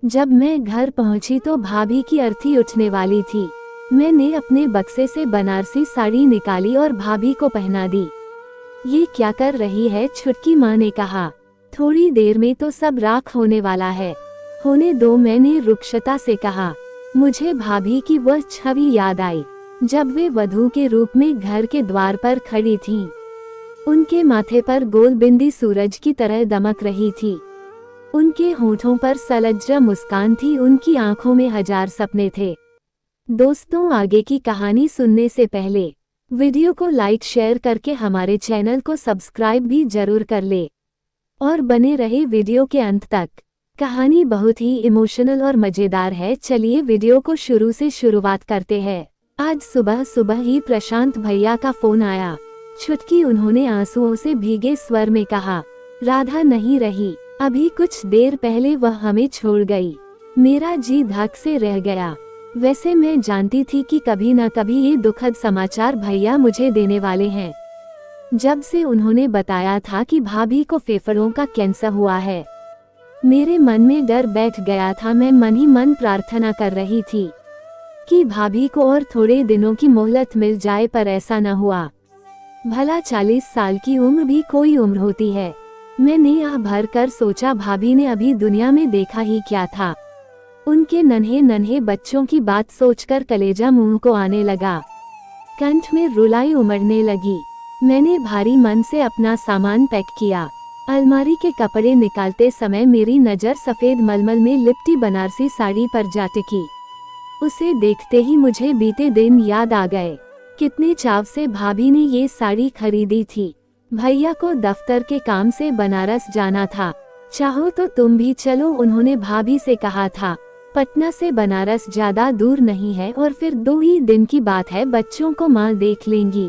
जब मैं घर पहुंची तो भाभी की अर्थी उठने वाली थी। मैंने अपने बक्से से बनारसी साड़ी निकाली और भाभी को पहना दी। ये क्या कर रही है? छुटकी माँ ने कहा। थोड़ी देर में तो सब राख होने वाला है, होने दो, मैंने रुक्षता से कहा। मुझे भाभी की वह छवि याद आई जब वे वधू के रूप में घर के द्वार पर खड़ी थीं। उनके माथे पर गोल बिंदी सूरज की तरह दमक रही थी। उनके होठों पर सलज्जा मुस्कान थी, उनकी आंखों में हजार सपने थे। दोस्तों, आगे की कहानी सुनने से पहले वीडियो को लाइक शेयर करके हमारे चैनल को सब्सक्राइब भी जरूर कर ले और बने रहे वीडियो के अंत तक। कहानी बहुत ही इमोशनल और मजेदार है। चलिए वीडियो को शुरू से शुरुआत करते हैं। आज सुबह सुबह ही प्रशांत भैया का फोन आया। छुटकी, उन्होंने आंसुओं से भीगे स्वर में कहा, राधा नहीं रही, अभी कुछ देर पहले वह हमें छोड़ गई। मेरा जी धक से रह गया। वैसे मैं जानती थी कि कभी न कभी ये दुखद समाचार भैया मुझे देने वाले हैं। जब से उन्होंने बताया था कि भाभी को फेफड़ों का कैंसर हुआ है, मेरे मन में डर बैठ गया था। मैं मन ही मन प्रार्थना कर रही थी कि भाभी को और थोड़े दिनों की मोहलत मिल जाए, पर ऐसा न हुआ। भला 40 साल की उम्र भी कोई उम्र होती है। मैंने आह भर कर सोचा, भाभी ने अभी दुनिया में देखा ही क्या था। उनके नन्हे नन्हे बच्चों की बात सोचकर कलेजा मुंह को आने लगा, कंठ में रुलाई उमड़ने लगी। मैंने भारी मन से अपना सामान पैक किया। अलमारी के कपड़े निकालते समय मेरी नज़र सफ़ेद मलमल में लिपटी बनारसी साड़ी पर जा टिकी। उसे देखते ही मुझे बीते दिन याद आ गए। कितने चाव से भाभी ने ये साड़ी खरीदी थी। भैया को दफ्तर के काम से बनारस जाना था। चाहो तो तुम भी चलो, उन्होंने भाभी से कहा था। पटना से बनारस ज्यादा दूर नहीं है और फिर 2 ही दिन की बात है, बच्चों को माँ देख लेंगी।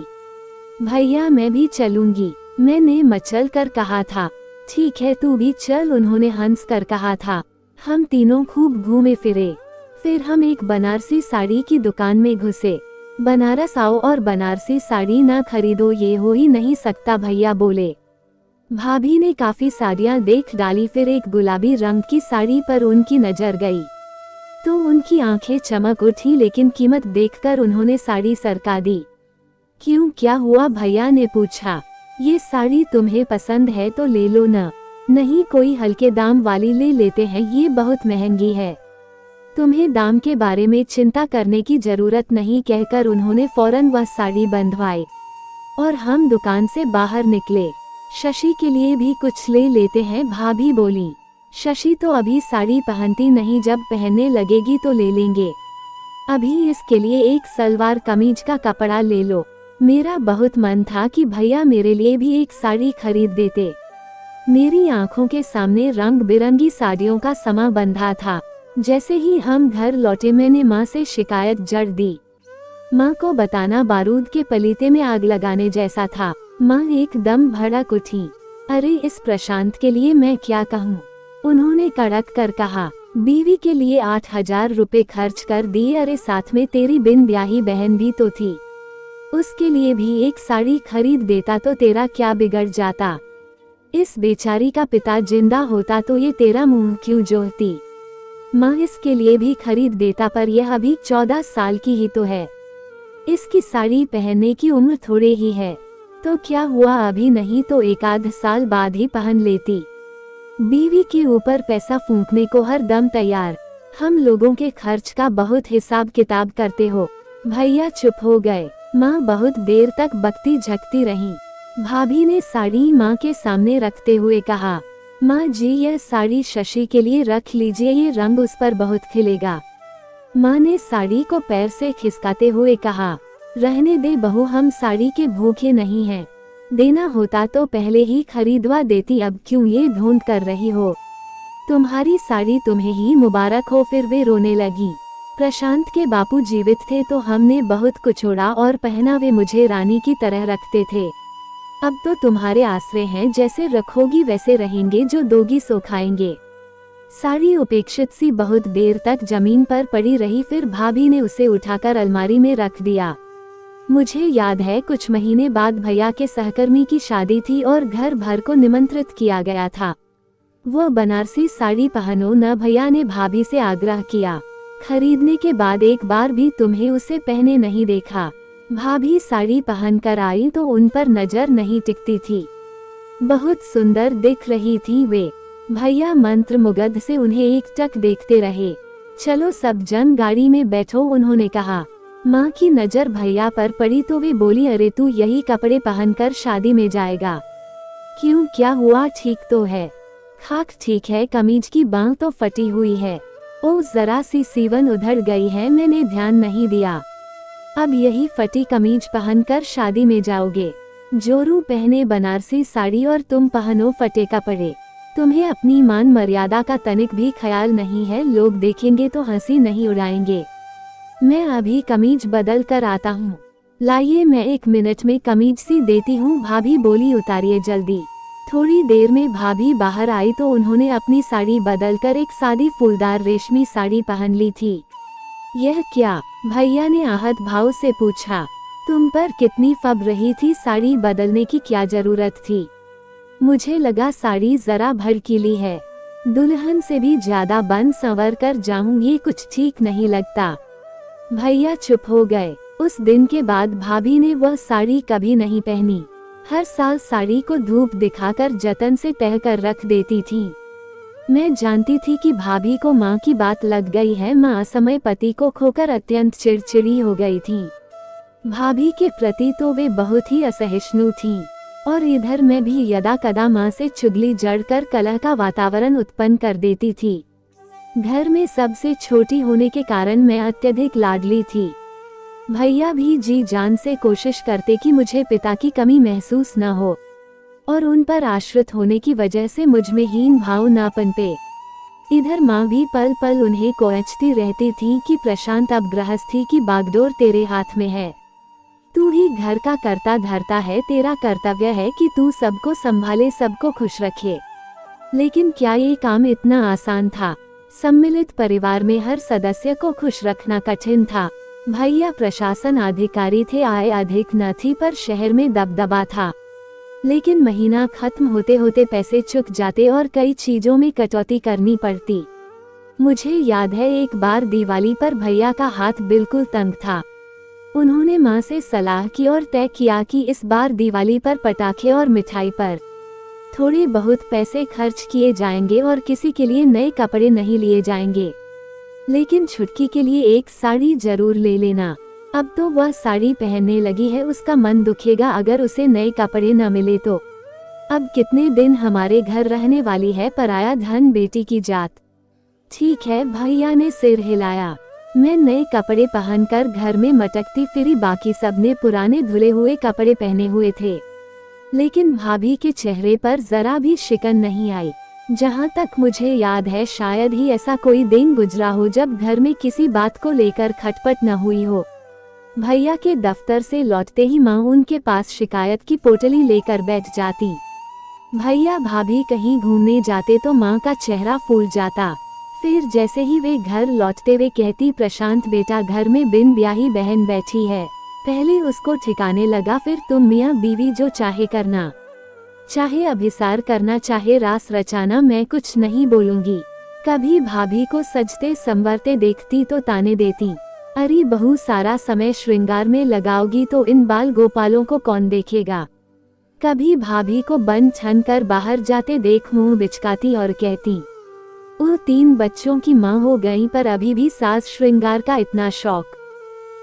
भैया, मैं भी चलूंगी, मैंने मचल कर कहा था। ठीक है, तू भी चल, उन्होंने हंस कर कहा था। हम तीनों खूब घूमे फिरे। फिर हम एक बनारसी साड़ी की दुकान में घुसे। बनारस आओ और बनारसी साड़ी ना खरीदो, ये हो ही नहीं सकता, भैया बोले। भाभी ने काफी साड़ियाँ देख डाली, फिर एक गुलाबी रंग की साड़ी पर उनकी नजर गई तो उनकी आंखें चमक उठी, लेकिन कीमत देखकर उन्होंने साड़ी सरका दी। क्यों, क्या हुआ? भैया ने पूछा। ये साड़ी तुम्हें पसंद है तो ले लो ना। नहीं, कोई हल्के दाम वाली ले लेते हैं, ये बहुत महंगी है। तुम्हें दाम के बारे में चिंता करने की जरूरत नहीं, कहकर उन्होंने फौरन वह साड़ी बंधवाई और हम दुकान से बाहर निकले। शशि के लिए भी कुछ ले लेते हैं, भाभी बोली। शशि तो अभी साड़ी पहनती नहीं, जब पहनने लगेगी तो ले लेंगे। अभी इसके लिए एक सलवार कमीज का कपड़ा ले लो। मेरा बहुत मन था कि भैया मेरे लिए भी एक साड़ी खरीद देते। मेरी आंखों के सामने रंग बिरंगी साड़ियों का समा बंधा था। जैसे ही हम घर लौटे, मैंने माँ से शिकायत जड़ दी। माँ को बताना बारूद के पलीते में आग लगाने जैसा था। माँ एकदम भड़क उठी। अरे, इस प्रशांत के लिए मैं क्या कहूँ, उन्होंने कड़क कर कहा। बीवी के लिए 8,000 रुपए खर्च कर दिए। अरे, साथ में तेरी बिन ब्याही बहन भी तो थी, उसके लिए भी एक साड़ी खरीद देता तो तेरा क्या बिगड़ जाता। इस बेचारी का पिता जिंदा होता तो ये तेरा मुंह क्यों जोहती। माँ, इसके लिए भी खरीद देता, पर यह अभी 14 साल की ही तो है। इसकी साड़ी पहनने की उम्र थोड़े ही है, तो क्या हुआ, अभी नहीं तो 1 आध साल बाद ही पहन लेती। बीवी के ऊपर पैसा फूंकने को हर दम तैयार। हम लोगों के खर्च का बहुत हिसाब किताब करते हो। भैया चुप हो गए। माँ बहुत देर तक बकती झकती रहीं। भाभी ने साड़ी माँ के सामने रखते हुए कहा, माँ जी, यह साड़ी शशि के लिए रख लीजिए, ये रंग उस पर बहुत खिलेगा। माँ ने साड़ी को पैर से खिसकाते हुए कहा, रहने दे बहू, हम साड़ी के भूखे नहीं हैं। देना होता तो पहले ही खरीदवा देती, अब क्यों ये ढूंढ कर रही हो। तुम्हारी साड़ी तुम्हें ही मुबारक हो। फिर वे रोने लगी। प्रशांत के बापू जीवित थे तो हमने बहुत कुछ ओढ़ा और पहना, वे मुझे रानी की तरह रखते थे। अब तो तुम्हारे आसरे हैं, जैसे रखोगी वैसे रहेंगे, जो दोगी सो खाएंगे। साड़ी उपेक्षित सी बहुत देर तक जमीन पर पड़ी रही, फिर भाभी ने उसे उठाकर अलमारी में रख दिया। मुझे याद है, कुछ महीने बाद भैया के सहकर्मी की शादी थी और घर भर को निमंत्रित किया गया था। वह बनारसी साड़ी पहनो न, भैया ने भाभी से आग्रह किया। खरीदने के बाद एक बार भी तुम्हें उसे पहने नहीं देखा। भाभी साड़ी पहनकर आई तो उन पर नजर नहीं टिकती थी। बहुत सुंदर दिख रही थी वे। भैया मंत्रमुग्ध से उन्हें एकटक देखते रहे। चलो सब जन गाड़ी में बैठो, उन्होंने कहा। माँ की नजर भैया पर पड़ी तो वे बोली, अरे तू यही कपड़े पहनकर शादी में जाएगा? क्यों, क्या हुआ? ठीक तो है? खाक ठीक है, कमीज की बांह तो फटी हुई है। ओ जरा सी सीवन उधड़ गई है, मैंने ध्यान नहीं दिया। अब यही फटी कमीज पहनकर शादी में जाओगे? जोरू पहने बनारसी साड़ी और तुम पहनो फटे कपड़े। तुम्हें अपनी मान मर्यादा का तनिक भी ख्याल नहीं है। लोग देखेंगे तो हंसी नहीं उड़ाएंगे। मैं अभी कमीज बदल कर आता हूँ। लाइए मैं 1 मिनट में कमीज सी देती हूँ, भाभी बोली। उतारिए जल्दी। थोड़ी देर में भाभी बाहर आई तो उन्होंने अपनी साड़ी बदलकर एक सादी फूलदार रेशमी साड़ी पहन ली थी। यह क्या? भैया ने आहत भाव से पूछा। तुम पर कितनी फब रही थी, साड़ी बदलने की क्या जरूरत थी? मुझे लगा साड़ी जरा भड़कीली है, दुल्हन से भी ज्यादा बन संवर कर जाऊं, ये कुछ ठीक नहीं लगता। भैया चुप हो गए। उस दिन के बाद भाभी ने वह साड़ी कभी नहीं पहनी। हर साल साड़ी को धूप दिखाकर जतन से तह कर रख देती थी। मैं जानती थी कि भाभी को माँ की बात लग गई है। माँ असमय पति को खोकर अत्यंत चिड़चिड़ी हो गई थी। भाभी के प्रति तो वे बहुत ही असहिष्णु थीं, और इधर मैं भी यदा कदा माँ से चुगली जड़कर कलह का वातावरण उत्पन्न कर देती थी। घर में सबसे छोटी होने के कारण मैं अत्यधिक लाडली थी। भैया भी जी जान से कोशिश करते कि मुझे पिता की कमी महसूस न हो और उन पर आश्रित होने की वजह से मुझ में हीन भाव न पनपे। इधर माँ भी पल पल उन्हें कोचती रहती थी कि प्रशांत, अब गृहस्थी की बागडोर तेरे हाथ में है। तू ही घर का करता धरता है, तेरा कर्तव्य है कि तू सबको संभाले, सबको खुश रखे। लेकिन क्या ये काम इतना आसान था? सम्मिलित परिवार में हर सदस्य को खुश रखना कठिन था। भैया प्रशासन अधिकारी थे, आय अधिक न थी, पर शहर में दबदबा था। लेकिन महीना खत्म होते होते पैसे चुक जाते और कई चीजों में कटौती करनी पड़ती। मुझे याद है एक बार दिवाली पर भैया का हाथ बिल्कुल तंग था। उन्होंने माँ से सलाह की और तय किया कि इस बार दिवाली पर पटाखे और मिठाई पर थोड़े बहुत पैसे खर्च किए जाएंगे और किसी के लिए नए कपड़े नहीं लिए जाएंगे। लेकिन छुटकी के लिए एक साड़ी जरूर ले लेना। अब तो वह साड़ी पहनने लगी है, उसका मन दुखेगा अगर उसे नए कपड़े न मिले तो। अब कितने दिन हमारे घर रहने वाली है, पराया धन बेटी की जात। ठीक है, भैया ने सिर हिलाया। मैं नए कपड़े पहनकर घर में मटकती फिरी, बाकी सबने पुराने धुले हुए कपड़े पहने हुए थे। लेकिन भाभी के चेहरे पर जरा भी शिकन नहीं आई। जहाँ तक मुझे याद है, शायद ही ऐसा कोई दिन गुजरा हो जब घर में किसी बात को लेकर खटपट न हुई हो। भैया के दफ्तर से लौटते ही माँ उनके पास शिकायत की पोटली लेकर बैठ जाती। भैया भाभी कहीं घूमने जाते तो माँ का चेहरा फूल जाता। फिर जैसे ही वे घर लौटते वे कहती, प्रशांत बेटा, घर में बिन ब्याही बहन बैठी है, पहले उसको ठिकाने लगा, फिर तुम मियाँ बीवी जो चाहे करना, चाहे अभिसार करना, चाहे रास रचाना, मैं कुछ नहीं बोलूंगी। कभी भाभी को सजते संवरते देखती तो ताने देती, अरे बहू, सारा समय श्रृंगार में लगाओगी तो इन बाल गोपालों को कौन देखेगा। कभी भाभी को बन ठन कर बाहर जाते देख मुंह बिचकाती और कहती, वो 3 बच्चों की माँ हो गई पर अभी भी सास श्रृंगार का इतना शौक।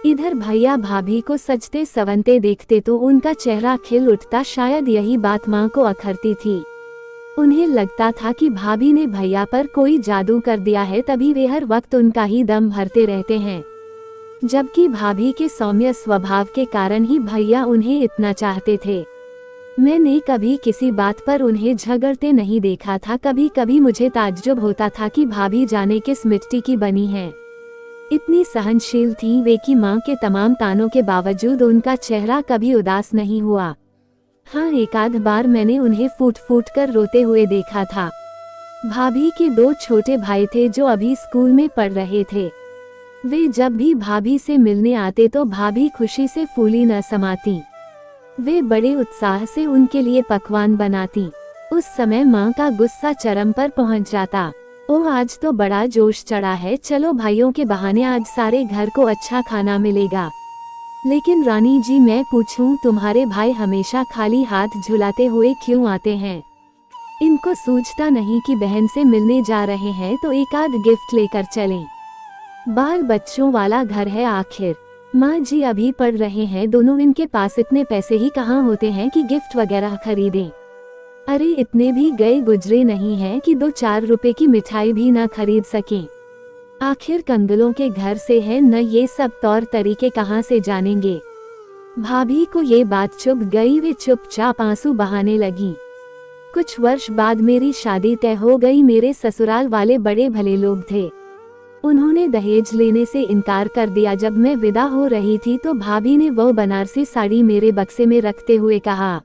इधर भैया भाभी को सजते संवरते देखते तो उनका चेहरा खिल उठता। शायद यही बात माँ को अखरती थी। उन्हें लगता था कि भाभी ने भैया पर कोई जादू कर दिया है, तभी वे हर वक्त उनका ही दम भरते रहते हैं। जबकि भाभी के सौम्य स्वभाव के कारण ही भैया उन्हें इतना चाहते थे। मैंने कभी किसी बात पर उन्हें झगड़ते नहीं देखा था। कभी कभी मुझे ताज्जुब होता था कि भाभी जाने किस मिट्टी की बनी है। इतनी सहनशील थी वे कि माँ के तमाम तानों के बावजूद उनका चेहरा कभी उदास नहीं हुआ। हाँ, एक आध बार मैंने उन्हें फूट फूट कर रोते हुए देखा था। भाभी के 2 छोटे भाई थे जो अभी स्कूल में पढ़ रहे थे। वे जब भी भाभी से मिलने आते तो भाभी खुशी से फूली न समाती। वे बड़े उत्साह से उनके लिए पकवान बनाती। उस समय माँ का गुस्सा चरम पर पहुँच जाता। ओह, आज तो बड़ा जोश चढ़ा है, चलो भाइयों के बहाने आज सारे घर को अच्छा खाना मिलेगा। लेकिन रानी जी, मैं पूछूं, तुम्हारे भाई हमेशा खाली हाथ झुलाते हुए क्यों आते हैं? इनको सूझता नहीं कि बहन से मिलने जा रहे हैं तो एक आध गिफ्ट लेकर चलें। बाल बच्चों वाला घर है आखिर। माँ जी अभी पढ़ रहे हैं दोनों, इनके पास इतने पैसे ही कहाँ होते हैं कि गिफ्ट वगैरह खरीदें। अरे इतने भी गए गुजरे नहीं हैं कि 2-4 रुपए की मिठाई भी ना खरीद सकें। आखिर कंगलों के घर से है न, ये सब तौर तरीके कहाँ से जानेंगे। भाभी को ये बात चुभ गई, वे चुपचाप आंसू बहाने लगी। कुछ वर्ष बाद मेरी शादी तय हो गई। मेरे ससुराल वाले बड़े भले लोग थे, उन्होंने दहेज लेने से इनकार कर दिया। जब मैं विदा हो रही थी तो भाभी ने वो बनारसी साड़ी मेरे बक्से में रखते हुए कहा,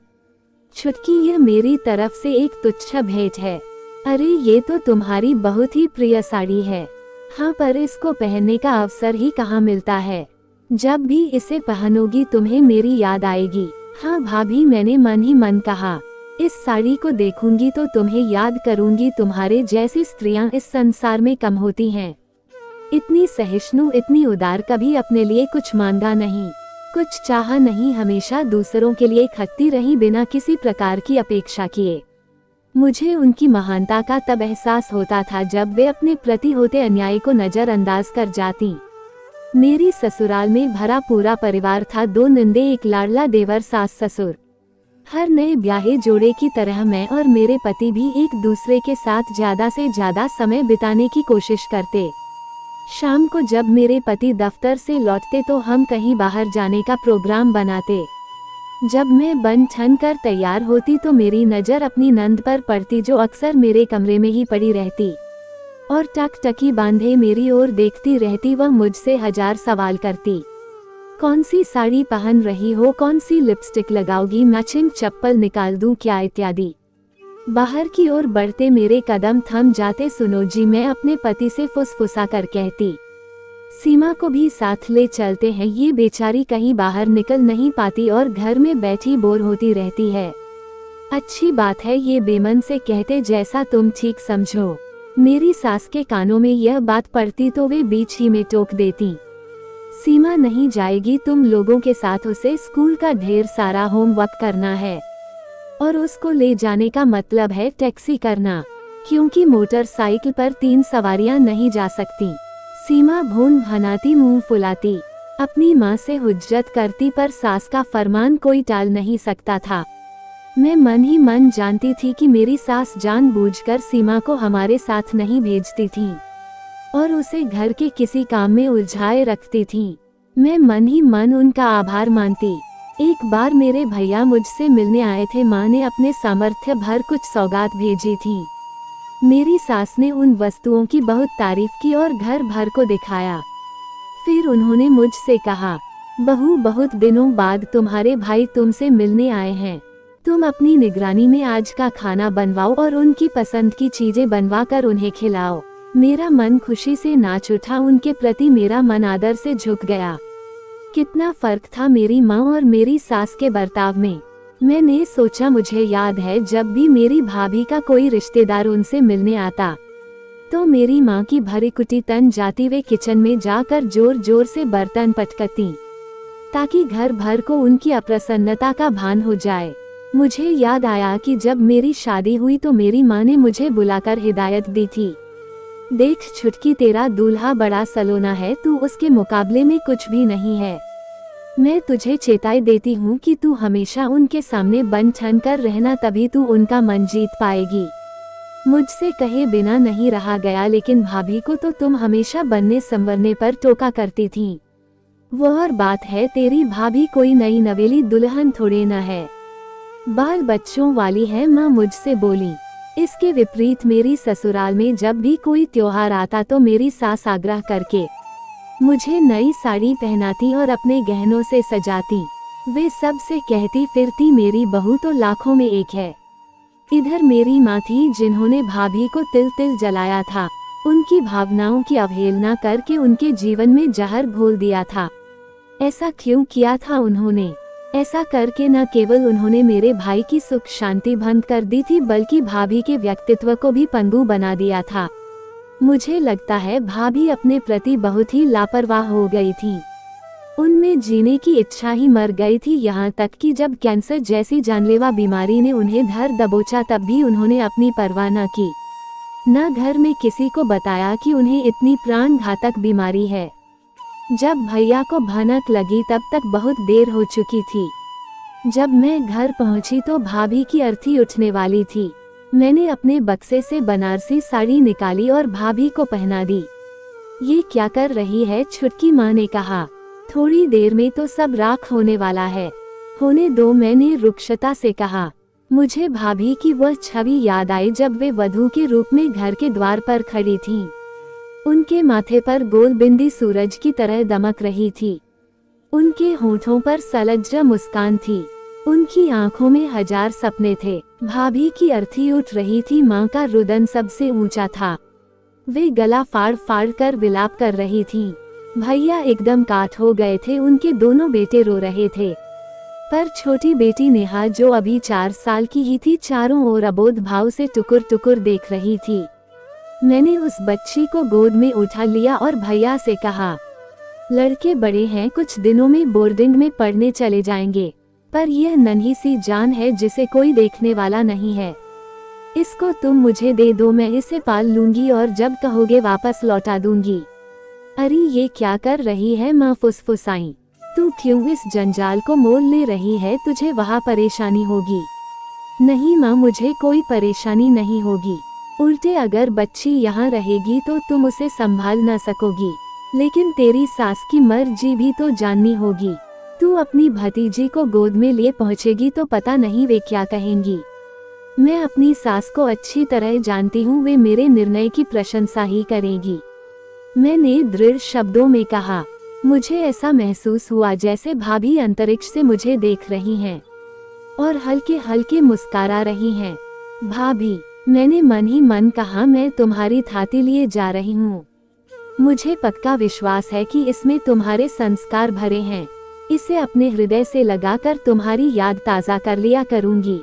छुटकी, यह मेरी तरफ से एक तुच्छ भेंट है। अरे ये तो तुम्हारी बहुत ही प्रिय साड़ी है। हाँ, पर इसको पहनने का अवसर ही कहाँ मिलता है। जब भी इसे पहनोगी तुम्हें मेरी याद आएगी। हाँ भाभी, मैंने मन ही मन कहा, इस साड़ी को देखूंगी तो तुम्हें याद करूंगी। तुम्हारे जैसी स्त्रियां इस संसार में कम होती हैं। इतनी सहिष्णु, इतनी उदार, कभी अपने लिए कुछ मांगा नहीं, कुछ चाहा नहीं, हमेशा दूसरों के लिए खटती रही बिना किसी प्रकार की अपेक्षा किए। मुझे उनकी महानता का तब एहसास होता था जब वे अपने प्रति होते अन्याय को नजरअंदाज कर जाती। मेरी ससुराल में भरा पूरा परिवार था, 2 नंदे, एक लाडला देवर, सास ससुर। हर नए ब्याहे जोड़े की तरह मैं और मेरे पति भी एक दूसरे के साथ ज्यादा से ज्यादा समय बिताने की कोशिश करते। शाम को जब मेरे पति दफ्तर से लौटते तो हम कहीं बाहर जाने का प्रोग्राम बनाते। जब मैं बन ठन कर तैयार होती तो मेरी नज़र अपनी नंद पर पड़ती, जो अक्सर मेरे कमरे में ही पड़ी रहती और टकटकी बांधे मेरी ओर देखती रहती। वह मुझसे 1000 सवाल करती, कौन सी साड़ी पहन रही हो, कौन सी लिपस्टिक लगाओगी, मैचिंग चप्पल निकाल दूं क्या, इत्यादि। बाहर की ओर बढ़ते मेरे कदम थम जाते। सुनो जी, मैं अपने पति से फुसफुसा कर कहती, सीमा को भी साथ ले चलते हैं, ये बेचारी कहीं बाहर निकल नहीं पाती और घर में बैठी बोर होती रहती है। अच्छी बात है, ये बेमन से कहते, जैसा तुम ठीक समझो। मेरी सास के कानों में यह बात पड़ती तो वे बीच ही में टोक देती, सीमा नहीं जाएगी तुम लोगों के साथ, उसे स्कूल का ढेर सारा होमवर्क करना है और उसको ले जाने का मतलब है टैक्सी करना, क्योंकि मोटरसाइकिल पर 3 सवारियां नहीं जा सकती। सीमा भून भनाती, मुंह फुलाती, अपनी माँ से हुज्जत करती, पर सास का फरमान कोई टाल नहीं सकता था। मैं मन ही मन जानती थी कि मेरी सास जानबूझकर सीमा को हमारे साथ नहीं भेजती थी और उसे घर के किसी काम में उलझाए रखती थी। मैं मन ही मन उनका आभार मानती। एक बार मेरे भैया मुझसे मिलने आए थे, माँ ने अपने सामर्थ्य भर कुछ सौगात भेजी थी। मेरी सास ने उन वस्तुओं की बहुत तारीफ की और घर भर को दिखाया। फिर उन्होंने मुझसे कहा, बहू, बहुत दिनों बाद तुम्हारे भाई तुमसे मिलने आए हैं, तुम अपनी निगरानी में आज का खाना बनवाओ और उनकी पसंद की चीजें बनवा कर उन्हें खिलाओ। मेरा मन खुशी से नाच उठा, उनके प्रति मेरा मन आदर से झुक गया। कितना फर्क था मेरी माँ और मेरी सास के बर्ताव में। मैंने सोचा, मुझे याद है जब भी मेरी भाभी का कोई रिश्तेदार उनसे मिलने आता तो मेरी माँ की भरी कुटी तन जाती, वे किचन में जाकर जोर जोर से बर्तन पटकती ताकि घर भर को उनकी अप्रसन्नता का भान हो जाए। मुझे याद आया कि जब मेरी शादी हुई तो मेरी माँ ने मुझे बुलाकर हिदायत दी थी, देख छुटकी, तेरा दूल्हा बड़ा सलोना है, तू उसके मुकाबले में कुछ भी नहीं है। मैं तुझे चेताई देती हूँ कि तू हमेशा उनके सामने बन ठन कर रहना, तभी तू उनका मन जीत पाएगी। मुझसे कहे बिना नहीं रहा गया, लेकिन भाभी को तो तुम हमेशा बनने संवरने पर टोका करती थी। वो और बात है, तेरी भाभी कोई नई नवेली दुल्हन थोड़े न है, बाल बच्चों वाली है, माँ मुझसे बोली। इसके विपरीत मेरी ससुराल में जब भी कोई त्योहार आता तो मेरी सास आग्रह करके मुझे नई साड़ी पहनाती और अपने गहनों से सजाती। वे सब से कहती फिरती, मेरी बहू तो लाखों में एक है। इधर मेरी माँ थी जिन्होंने भाभी को तिल तिल जलाया था, उनकी भावनाओं की अवहेलना करके उनके जीवन में जहर घोल दिया था। ऐसा क्यों किया था उन्होंने? ऐसा करके न केवल उन्होंने मेरे भाई की सुख शांति भंग कर दी थी, बल्कि भाभी के व्यक्तित्व को भी पंगु बना दिया था। मुझे लगता है भाभी अपने प्रति बहुत ही लापरवाह हो गई थी। उनमें जीने की इच्छा ही मर गई थी, यहाँ तक कि जब कैंसर जैसी जानलेवा बीमारी ने उन्हें धर दबोचा तब भी उन्होंने अपनी परवाह न की। न घर में किसी को बताया कि उन्हें इतनी प्राण घातक बीमारी है। जब भैया को भनक लगी तब तक बहुत देर हो चुकी थी। जब मैं घर पहुंची तो भाभी की अर्थी उठने वाली थी। मैंने अपने बक्से से बनारसी साड़ी निकाली और भाभी को पहना दी। ये क्या कर रही है? छुटकी माँ ने कहा। थोड़ी देर में तो सब राख होने वाला है, होने दो, मैंने रुक्षता से कहा। मुझे भाभी की वह छवि याद आई जब वे वधू के रूप में घर के द्वार पर खड़ी थीं। उनके माथे पर गोल बिंदी सूरज की तरह दमक रही थी। उनके होठों पर सलज्जा मुस्कान थी। उनकी आंखों में हजार सपने थे। भाभी की अर्थी उठ रही थी। माँ का रुदन सबसे ऊंचा था। वे गला फाड़ फाड़ कर विलाप कर रही थीं। भैया एकदम काठ हो गए थे। उनके दोनों बेटे रो रहे थे, पर छोटी बेटी नेहा, जो अभी 4 साल की ही थी, चारों ओर अबोध भाव से टुकुर टुकुर देख रही थी। मैंने उस बच्ची को गोद में उठा लिया और भैया से कहा, लड़के बड़े हैं, कुछ दिनों में बोर्डिंग में पढ़ने चले जाएंगे, पर यह नन्ही सी जान है जिसे कोई देखने वाला नहीं है। इसको तुम मुझे दे दो, मैं इसे पाल लूंगी और जब कहोगे वापस लौटा दूंगी। अरे ये क्या कर रही है? माँ फुसफुसाई। तू क्यों इस जंजाल को मोल ले रही है? तुझे वहाँ परेशानी होगी। नहीं माँ, मुझे कोई परेशानी नहीं होगी। उल्टे अगर बच्ची यहाँ रहेगी तो तुम उसे संभाल न सकोगी, लेकिन तेरी सास की मर्जी भी तो जाननी होगी। तू अपनी भतीजी को गोद में लिए पहुँचेगी तो पता नहीं वे क्या कहेंगी। मैं अपनी सास को अच्छी तरह जानती हूँ, वे मेरे निर्णय की प्रशंसा ही करेगी। मैंने दृढ़ शब्दों में कहा। मुझे ऐसा महसूस हुआ जैसे भाभी अंतरिक्ष से मुझे देख रही हैं और हल्के हल्के मुस्कुरा रही हैं। भाभी, मैंने मन ही मन कहा, मैं तुम्हारी थाती लिए जा रही हूँ। मुझे पक्का विश्वास है कि इसमें तुम्हारे संस्कार भरे हैं। इसे अपने हृदय से लगाकर तुम्हारी याद ताज़ा कर लिया करूँगी।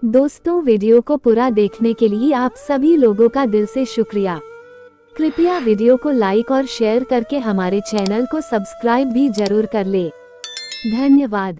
दोस्तों, वीडियो को पूरा देखने के लिए आप सभी लोगों का दिल से शुक्रिया। कृपया वीडियो को लाइक और शेयर करके हमारे चैनल को सब्सक्राइब भी जरूर कर ले। धन्यवाद।